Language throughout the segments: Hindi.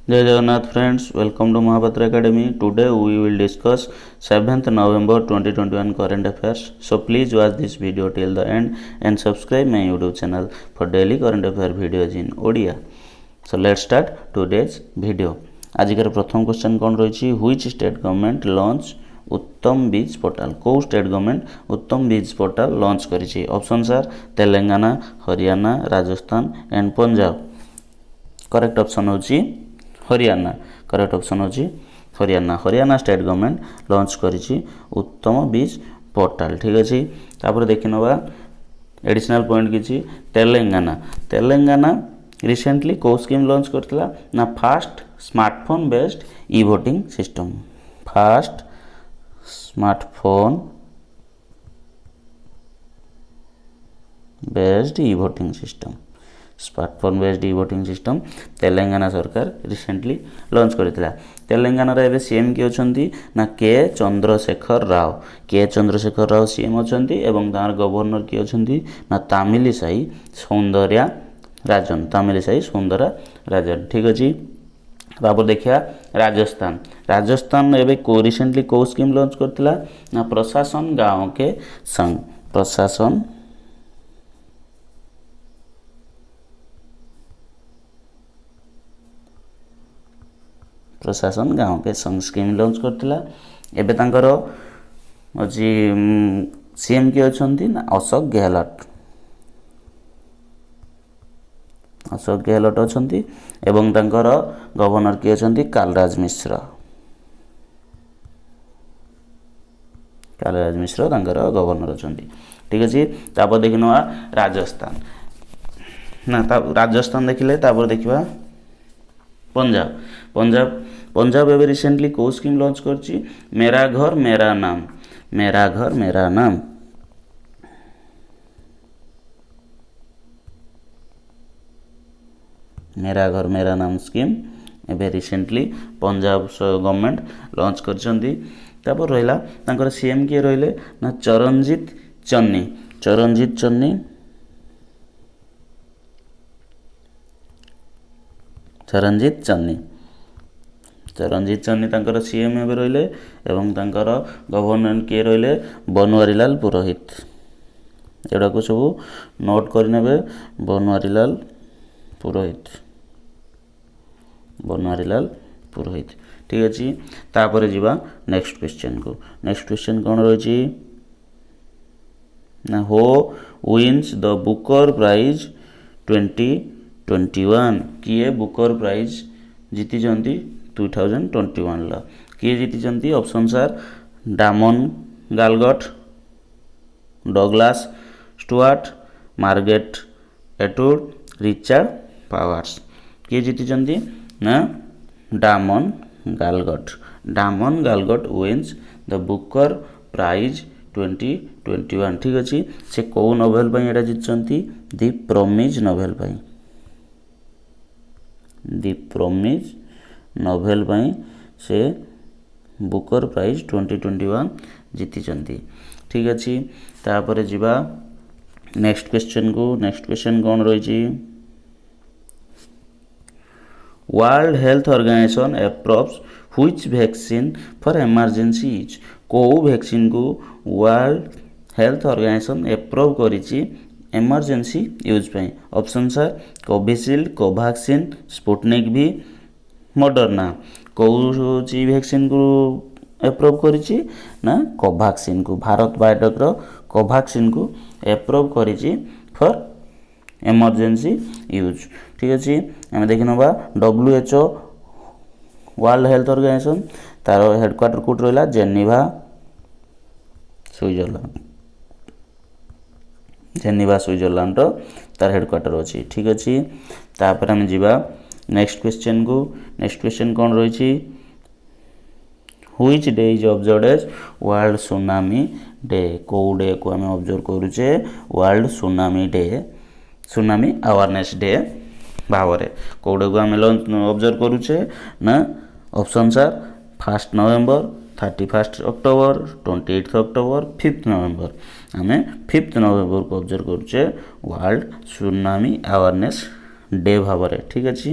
जय Jagannath friends, welcome to Mahapatra academy. Today we will discuss 7th November 2021 current affairs. So please watch this video till the end and subscribe my YouTube channel for daily current affair videos in Odia. So let's start today's video. आजिकार प्रथम क्वेश्चन कौन रही? Which state government launch उत्तम बीज पोर्टाल? कौ state government Uttam Beej portal launch करिछि? Options are Telangana, Haryana, Rajasthan and Punjab. Correct option होची हरियाणा. करेक्ट ऑप्शन होची Haryana. Haryana state government launch करिछि उत्तम बीज पोर्टाल. ठीक अछि. तापर देखि नबा एडिशनल पॉइंट किछि. तेलंगाना. तेलंगाना रिसेंटली को स्कीम लॉन्च करथिला ना? Fast smartphone based e voting system. Fast smartphone based e voting system. Smartphone based e voting system Telangana सरकार रिसेंटली लॉन्च करथिला. तेलंगाना रे एबे सीएम के अछंती ना? के चंद्रशेखर राव. के चंद्रशेखर राव सीएम अछंती एवं तार गवर्नर के अछंती ना? तामिलिसाई सौंदर्या राजन. तामिलिसाई सौंदर्या राजन. ठीक अछि. तापर देखिया राजस्थान. राजस्थान एबे को रिसेंटली को स्कीम लॉन्च करथिला ना? प्रशासन गांव के संग. प्रशासन प्रशासन गांव के संग स्कीम लॉन्च करथिला. एबे तांकर अछि सीएम के अछंती ना? अशोक गहलोत. अशोक गहलोत अछंती एवं तांकर गवर्नर के अछंती कालराज मिश्र. कालराज मिश्र तांकर गवर्नर अछंती. ठीक अछि. तापर देखिनवा राजस्थान ना? राजस्थान देखिले तापर देखिबा पंजाब. पंजाब एवं रिसेंटली को स्कीम लॉन्च करछि? मेरा घर मेरा नाम. मेरा घर मेरा नाम. मेरा घर मेरा नाम स्कीम एवं रिसेंटली पंजाब गवर्नमेंट लॉन्च करछंती. तापर रहिला तांकर सीएम के रहिले ना? चरणजीत चन्नी. चरणजीत चन्नी. चरणजीत चन्नी. चरणजीत चन्नी तांकर सीएम एबे रहिले एवं तांकर गवर्नर के रहिले बनवारीलाल पुरोहित. एडा को सब नोट करनेबे. बनवारीलाल पुरोहित. बनवारीलाल पुरोहित. ठीक अछि. तापर जिबा नेक्स्ट क्वेश्चन को. नेक्स्ट क्वेश्चन कोन रहिछि ना? हो विन्स द बुकर प्राइज 2021. किए बुकर प्राइज जीति जंती 2021 ला? किए जीति जंती? Options are Damon Galgut, Douglas Stuart, Margaret Atwood, Richard Powers. किए जीति जंती ना? Damon Galgut. Damon Galgut wins the Booker prize 2021. ठीक अछि. से को नोवेल पई एटा जितचंती? दि प्रॉमिज नोवेल पई. दि प्रॉमिज नोवेल पई से बुकर प्राइज 2021 जीतिचंती. ठीक अछि. तापर जिबा नेक्स्ट क्वेश्चन को. नेक्स्ट क्वेश्चन कोन रहिछि? World Health Organization approves which vaccine for emergency use. को वैक्सीन को वर्ल्ड हेल्थ ऑर्गेनाइजेशन अप्रूव करिछि इमरजेंसी यूज पई? Options are Covishield, Covaxin, Sputnik V, Moderna. कौन सी वैक्सीन को अप्रूव करिछि ना? कोवैक्सीन को. भारत बायोटेक रो कोवैक्सीन को अप्रूव करिछि फॉर इमरजेंसी यूज. ठीक अछि. हम देखिनबा WHO वर्ल्ड हेल्थ ऑर्गेनाइजेशन तार हेडक्वार्टर कोट रहला जेनेवा स्विट्जरलैंड. जेनेवा स्विट्जरलैंड तार हेडक्वार्टर अछि. ठीक अछि. तापर हम जिबा नेक्स्ट क्वेश्चन को. नेक्स्ट क्वेश्चन कोन रहिछि? Which day is observed as World Tsunami Day. को डे को हम ऑब्जर्व करूचे World Tsunami Day, tsunami awareness day भावरे. को डे को हम ऑब्जर्व करूचे ना? Options are 1 November, 31 October, 28 October, 5 November. हमें 5 नवंबर को ऑब्जर्व करूचे वर्ल्ड सुनामी अवेयरनेस डे भाव. ठीक अच्छे.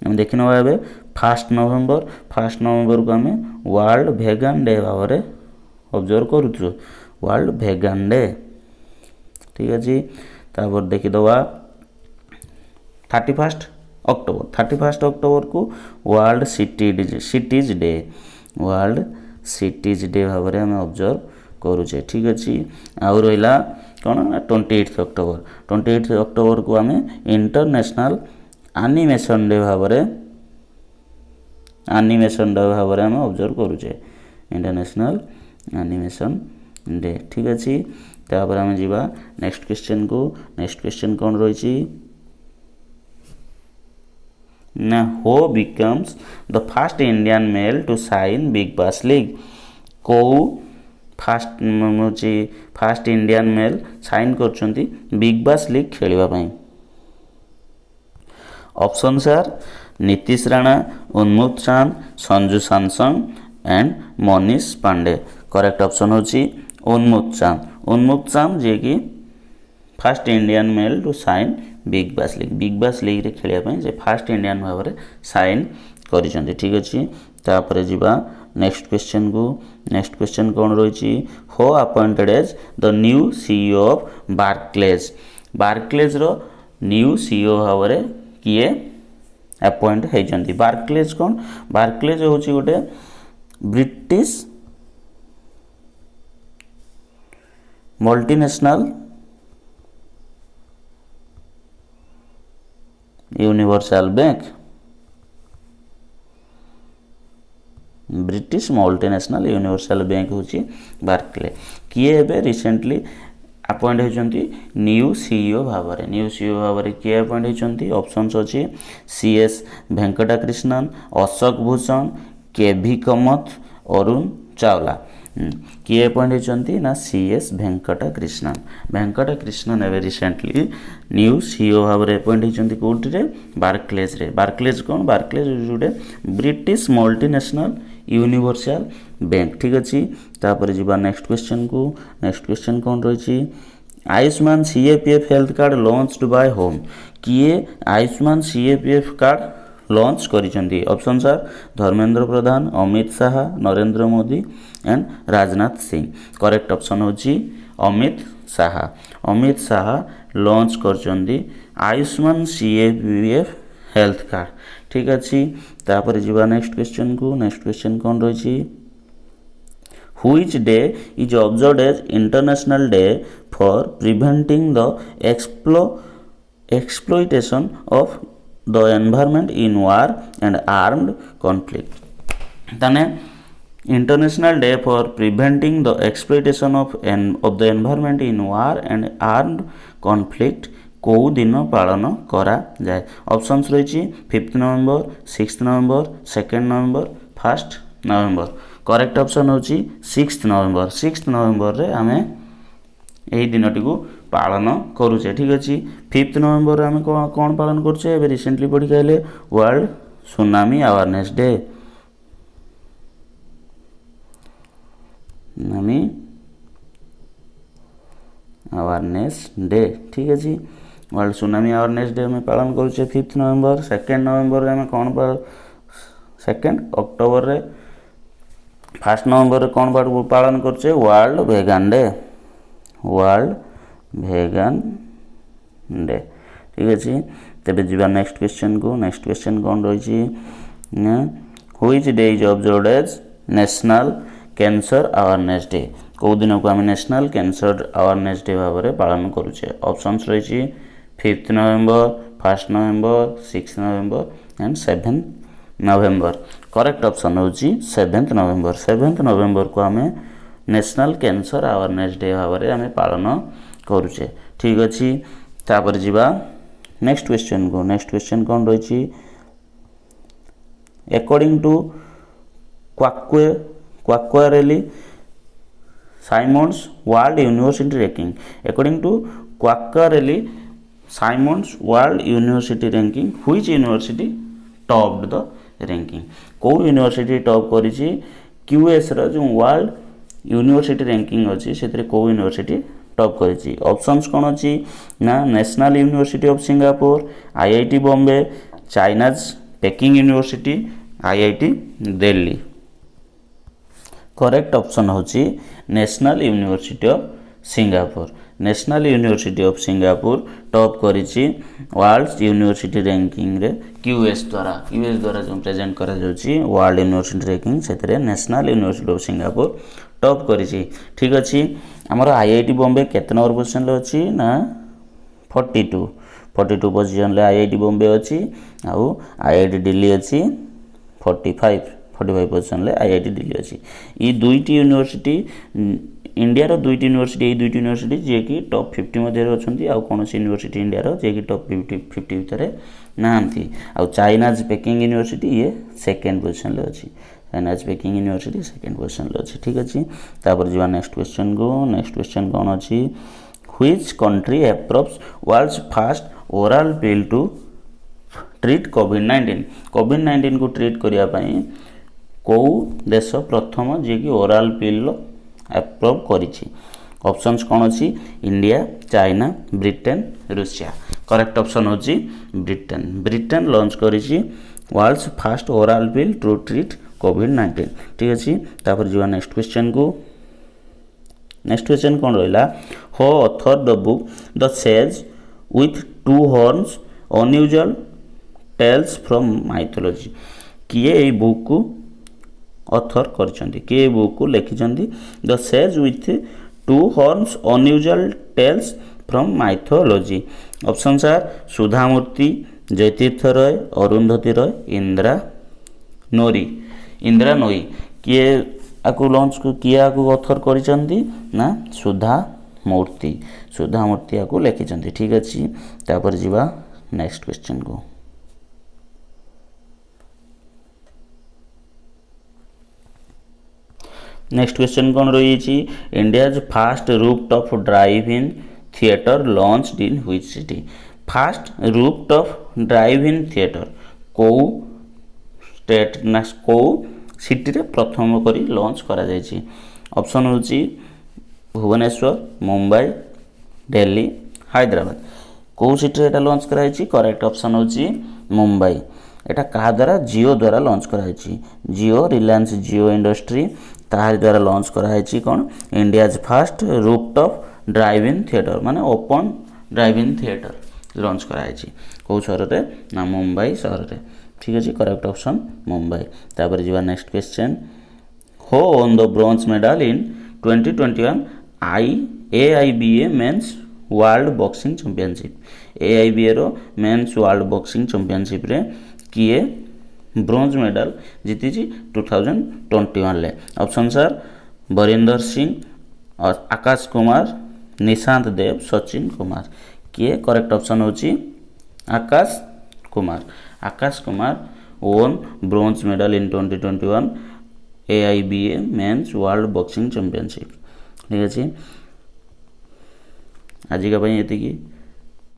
आम देखने एवं 1 नवेम्बर को आम वर्ल्ड भेगान डे भाव में ऑब्जर्व करूँ वर्ल्ड भेगान डे ठीक अच्छे तापर देखीदवा 31 अक्टोबर को वर्ल्ड सिटीज डे भाव में आम ऑब्जर्व करुचे ठीक अच्छे आउ रहा कौन 28 अक्टोबर को आम इंटरनेशनल एनिमेशन डे भाव में आम ऑब्जर्व करुचे इंटरनेशनल एनिमेशन डे ठीक अच्छे तापर आम जीवा नेक्स्ट क्वेश्चन कौन रही ना who becomes the first Indian male to sign Big Bash League को फास्ट इंडियन मेल साइन करछंती बिग बास लीग खेलिबा पई option are Nitish Rana Unmukt Chand Sanju Samson and Manish Pandey correct option होची उन्मुक्त चांद जे कि first Indian male to sign Big Bash League रे खेलिया पई जे फास्ट इंडियन भाव में साइन करिसंती ठीक अछि तापर जीवा नेक्स्ट क्वेश्चन कौन रही हो appointed as the new CEO of Barclays रो न्यू सीईओ भाव में किए अपॉइंट होती बार्कलेज हूँ गोटे British multinational universal bank British multinational universal bank हूँ बार्कले किए एवं रिसेंटली अपॉइंट होती न्यू सीईओ भाव में किए अपॉइंट होती ऑप्शंस अच्छी CS वेंकटा कृष्णन अशोक भूषण KV कमत अरुण चावला किए अपॉइंट होती ना CS वेंकटा कृष्णन एवं रिसेंटली न्यू सीईओ भाव में अपॉइंट होती कौटे बार्कलेज गोटे ब्रिटिश मल्टीनेशनल यूनिवर्सल बैंक ठीक अच्छे तापर जीवा नेक्स्ट क्वेश्चन कौन रही Ayushman CAPF health card launched by home किए आयुष्मान CAPF कार्ड लॉन्च करिसेंती option are Dharmendra Pradhan Amit Shah Narendra Modi and Rajnath Singh correct option होची अमित शाह लॉन्च करचंती आयुष्मान CAPF हेल्थ कार्ड ठीक अच्छे तापर जीवा नेक्स्ट क्वेश्चन कौन रही which day is observed as international day for preventing the exploitation of the environment in war and armed conflict ताने international day for preventing the exploitation of the environment in war and armed conflict कौ दिन पालन करा जाए ऑप्शंस रही 5 नवंबर 6 नवंबर 2 नवंबर 1 नवंबर करेक्ट ऑप्शन होची 6 नवंबर रे आमे यही दिनटी को पालन करुचे ठीक अच्छे 5 नवंबर आम कौन पालन करुचे एबे रिसेंटली पढ़ी कहले वर्ल्ड सुनामी अवेयरनेस डे ठीक अच्छे वर्ल्ड सुनामी अवेयरनेस डे में पालन करुचे 5 नवंबर 2 नवंबर में कौन 2 अक्टोबर रे 1 नवंबर कौन पालन करुचे वर्ल्ड भेगान डे ठीक अच्छे तेरे जीवा नेक्स्ट क्वेश्चन कौन रही which day is observed as national cancer awareness day कौ दिन को आम नेशनल कैंसर अवेयरनेस डे भाव में पालन करुचे ऑप्शंस रही 5 नवंबर 1 नवंबर 6 नवंबर एंड 7 नवंबर करेक्ट ऑप्शन होची 7 नवंबर को आम नेशनल कैंसर अवेयरनेस डे भाव में आम पालन करुचे ठीक अच्छे तापर जीवा नेक्स्ट क्वेश्चन कौन रही according to Quacquarelli Symonds world university ranking according to Quacquarelli Symonds world university ranking which university topped the ranking कौ यूनिवर्सिटी टॉप करिछि QS रो जो वर्ल्ड यूनिवर्सिटी रैंकिंग अच्छी से कौ यूनिवर्सिटी टॉप करिछि ऑप्शंस कौन अच्छी ना national university of Singapore IIT Bombay China's Peking university IIT Delhi. Correct option होची national university of Singapore. National university of Singapore top करिछि वर्ल्ड यूनिवर्सिटी रैंकिंग रे यूएस द्वारा जो प्रेजेंट करा जाउछि वर्ल्ड यूनिवर्सिटी रैंकिंग सेतरे national university of Singapore top करिछि। ठीक अछि हमर आईआईटी बॉम्बे केते नंबर पोजीशन ले अछि ना 42 पोजीशन ले आईआईटी बॉम्बे अछि आउ आईआईटी दिल्ली अछि 45 पोजीशन ले आईआईटी दिल्ली अछि। ई दुईटी university India row दुईटी university A दुईटी university जे कि टॉप 50 मध्ये अछंती आ कोनोसी यूनिवर्सिटी इंडिया रो जे कि टॉप 50 भितरे नांती। आ चाइनाज पेकिंग यूनिवर्सिटी ये सेकंड पोजीशन ले अछि। China's Peking university second position ले अछि। ठीक अछि तापर जीवा नेक्स्ट क्वेश्चन को। नेक्स्ट क्वेश्चन कोन अछि which country approves world's first oral pill to treat कोविड-19। कोविड-19 को ट्रीट करिया पई को देश प्रथम जे कि ओरल पिल अप्रूव करिछि। ऑप्शंस कोन अछि इंडिया, चाइना, ब्रिटेन, रूसिया। करेक्ट ऑप्शन होछि Britain. Britain launch करिछि world's first oral pill to treat कोविड-19। ठीक अछि तापर जीवा नेक्स्ट क्वेश्चन को। नेक्स्ट क्वेश्चन कोन रहला who author the book the sage with two horns unusual tales from mythology. किए ए बुक को ऑथर करछंती किए बुक को लिखिछंती the sage with two horns unusual tales from mythology. Options are Sudha Murthy, Jayatirtha Roy, Arundhati Roy, Indira Nooyi. किए आकु लॉन्च को किए आकु ऑथर करिछंती ना सुधा मूर्ति आकु लिखिछंती। ठीक अछि तापर जीवा नेक्स्ट क्वेश्चन को। नेक्स्ट क्वेश्चन कौन रही India's fast rooftop drive in theatre launched in which city. Fast rooftop drive in theatre को स्टेट ना को सिटी रे प्रथम करी लॉन्च करा जायछि। ऑप्शन होछि भुवनेश्वर, मुंबई, दिल्ली, हैदराबाद। को सिटी रे एटा लॉन्च करा जायछि करेक्ट ऑप्शन होछि मुंबई। एटा कहा द्वारा जियो द्वारा लॉन्च करा जायछि। जियो रिलायंस जियो इंडस्ट्री ताहार द्वारा लॉन्च करा जायछि कोन India's first rooftop drive in theatre माने open drive in theatre launch करा जायछि। को शहर रे ना मुंबई शहर रे। ठीक अछि करेक्ट ऑप्शन मुंबई। तापर जीवा next question who won the bronze medal in 2021 AIBA men's world boxing championship. AIBA रो मेंस वर्ल्ड बॉक्सिंग चैंपियनशिप रे किए ब्रोंज मेडल जीती 2021 ले। ऑप्शन सर बरिंदर सिंह और आकाश कुमार, निशांत देव, सचिन कुमार। किए करेक्ट ऑप्शन होची Akash Kumar won bronze medal in 2021 AIBA men's world boxing championship. ठीक अछि आज का एतिकी।